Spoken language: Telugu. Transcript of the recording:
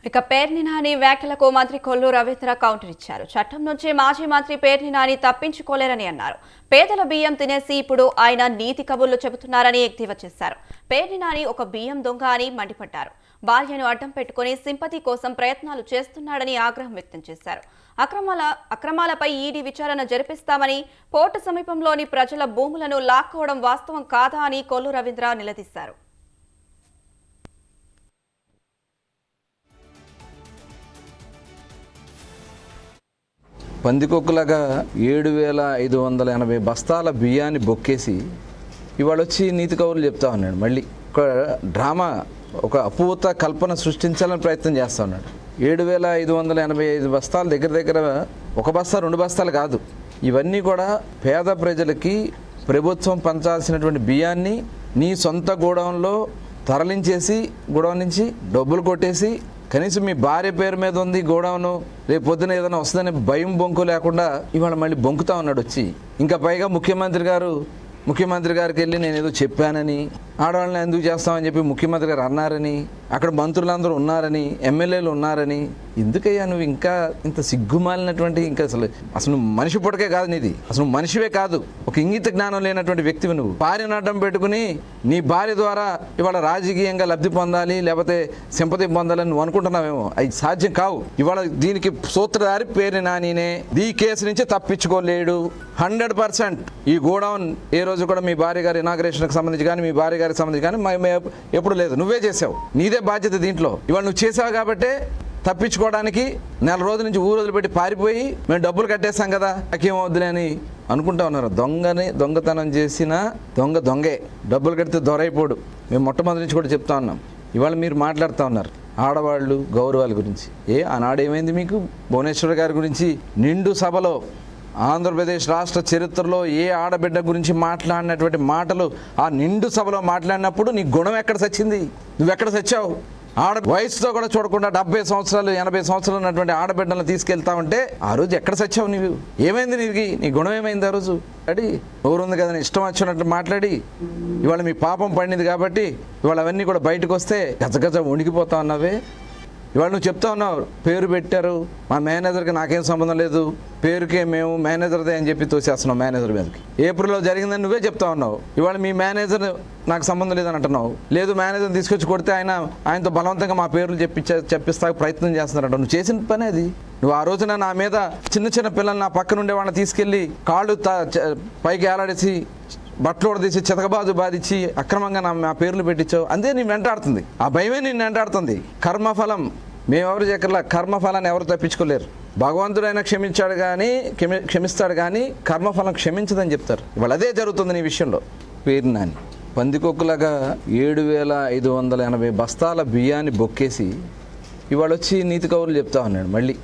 ఇక పేర్ని నాని వ్యాఖ్యలకు మంత్రి కొల్లు రవీంద్ర కౌంటర్ ఇచ్చారు. చట్టం నుంచి మాజీ మంత్రి పేర్ని నాని తప్పించుకోలేరని అన్నారు. పేదల బియ్యం తినేసి ఇప్పుడు ఆయన నీతి కబుర్లు చెబుతున్నారని ఎద్దేవా చేశారు. పేర్ని నాని ఒక బియ్యం దొంగ అని మండిపడ్డారు. భార్యను అడ్డం పెట్టుకుని సింపతి కోసం ప్రయత్నాలు చేస్తున్నాడని ఆగ్రహం వ్యక్తం చేశారు. అక్రమాలపై ఈడీ విచారణ జరిపిస్తామని, పోర్టు సమీపంలోని ప్రజల భూములను లాక్కోవడం వాస్తవం కాదా అని కొల్లు రవీంద్ర నిలదీశారు. పందికొక్కులాగా 7,580 బస్తాల బియ్యాన్ని బొక్కేసి ఇవాళ వచ్చి నీతి కౌరులు చెప్తా ఉన్నాడు. మళ్ళీ ఒక డ్రామా, ఒక అపూత కల్పన సృష్టించాలని ప్రయత్నం చేస్తూ ఉన్నాడు. 7,585 బస్తాల దగ్గర ఒక బస్తా 2 బస్తాలు కాదు. ఇవన్నీ కూడా పేద ప్రజలకి ప్రభుత్వం పంచాల్సినటువంటి బియ్యాన్ని నీ సొంత గోడౌన్లో తరలించేసి, గోడౌన్ నుంచి డబ్బులు కొట్టేసి, కనీసం మీ భార్య పేరు మీద ఉంది గోడౌను, రేపు పొద్దున ఏదైనా వస్తుందని భయం బొంకు లేకుండా ఇవాళ మళ్ళీ బొంకుతా ఉన్నాడు వచ్చి. ఇంకా పైగా ముఖ్యమంత్రి గారికి వెళ్ళి నేను ఏదో చెప్పానని, ఆడవాళ్ళని ఎందుకు చేస్తామని చెప్పి ముఖ్యమంత్రి గారు అన్నారని, అక్కడ మంత్రులందరూ ఉన్నారని, ఎమ్మెల్యేలు ఉన్నారని. ఎందుకయ్యా నువ్వు ఇంకా ఇంత సిగ్గుమాలినటువంటి, ఇంకా అసలు నువ్వు మనిషి పుట్టకే కాదు నీది, అసలు నువ్వు మనిషివే కాదు, ఒక ఇంగిత జ్ఞానం లేనటువంటి వ్యక్తివి నువ్వు. భార్యను అడ్డం పెట్టుకుని నీ భార్య ద్వారా ఇవాళ రాజకీయంగా లబ్ధి పొందాలి, లేకపోతే సింపతి పొందాలని నువ్వు అనుకుంటున్నావేమో. అది సాధ్యం కావు. ఇవాళ దీనికి సూత్రధారి పేర్ని నానినే. ఈ కేసు నుంచి తప్పించుకోలేడు 100%. ఈ గోడౌన్ ఏ రోజు కూడా మీ భార్య గారి ఇనాగ్రేషన్కి సంబంధించి కానీ, మీ భార్య గారికి సంబంధించి కానీ ఎప్పుడు లేదు. నువ్వే చేసావు, నీదే బాధ్యత దీంట్లో. ఇవాళ నువ్వు చేసావు కాబట్టే తప్పించుకోవడానికి 4 రోజుల నుంచి ఊరు పెట్టి పారిపోయి మేము డబ్బులు కట్టేస్తాం కదా, నాకేమవుద్దులే అని అనుకుంటా ఉన్నారు. దొంగతనం చేసిన దొంగే, డబ్బులు కడితే దొరైపోడు. మేము మొట్టమొదటి నుంచి కూడా చెప్తా ఉన్నాం. ఇవాళ మీరు మాట్లాడుతూ ఉన్నారు ఆడవాళ్ళు గౌరవాల గురించి. ఆనాడు ఏమైంది మీకు? భువనేశ్వర్ గారి గురించి నిండు సభలో ఆంధ్రప్రదేశ్ రాష్ట్ర చరిత్రలో ఏ ఆడబిడ్డ గురించి మాట్లాడినటువంటి మాటలు ఆ నిండు సభలో మాట్లాడినప్పుడు నీ గుణం ఎక్కడ సచ్చింది? నువ్వెక్కడ సచ్చావు? వయసుతో కూడా చూడకుండా 70 సంవత్సరాలు 80 సంవత్సరాలు ఉన్నటువంటి ఆడబిడ్డలను తీసుకెళ్తా ఉంటే ఆ రోజు ఎక్కడ సచ్చావు నువ్వు? ఏమైంది నీకు? నీ గుణం ఏమైంది ఆ రోజు? ఎవరుంది కదా ఇష్టం వచ్చినట్టు మాట్లాడి ఇవాళ మీ పాపం పండింది కాబట్టి ఇవాళ అవన్నీ కూడా బయటకు వస్తే గజగజ వణికిపోతా ఉన్నావే. ఇవాళ నువ్వు చెప్తా ఉన్నావు పేరు పెట్టారు, మా మేనేజర్కి నాకేం సంబంధం లేదు, పేరుకే మేము మేనేజర్దే అని చెప్పి తోసేస్తున్నావు మేనేజర్ మీదకి. ఏప్రిల్లో జరిగిందని నువ్వే చెప్తా ఉన్నావు. ఇవాళ మీ మేనేజర్ నాకు సంబంధం లేదని అంటున్నావు. లేదు, మేనేజర్ని తీసుకొచ్చి కొడితే ఆయనతో బలవంతంగా మా పేర్లు చెప్పిస్తా ప్రయత్నం చేస్తున్నారంట. నువ్వు చేసిన పని అది. నువ్వు ఆ రోజున నా మీద చిన్న పిల్లలు నా పక్కన ఉండే వాళ్ళని తీసుకెళ్ళి కాళ్ళు పైకి ఏలాడేసి బట్టలు తీసి చితకబాజు బాధించి అక్రమంగా నా పేర్లు పెట్టించావు. అంతే నీ వెంటాడుతుంది. ఆ భయమే నేను వెంటాడుతుంది. కర్మఫలం మేమెవరు చెప్పలా, కర్మఫలాన్ని ఎవరు తప్పించుకోలేరు. భగవంతుడైనా క్షమిస్తాడు కానీ కర్మఫలం క్షమించదని చెప్తారు. ఇవాళ అదే జరుగుతుంది నీ విషయంలో. పేర్ని నాని పందికొక్కులాగా 7,580 బస్తాల బియ్యాన్ని బొక్కేసి ఇవాళ వచ్చి నీతి కౌరులు చెప్తా ఉన్నాడు మళ్ళీ.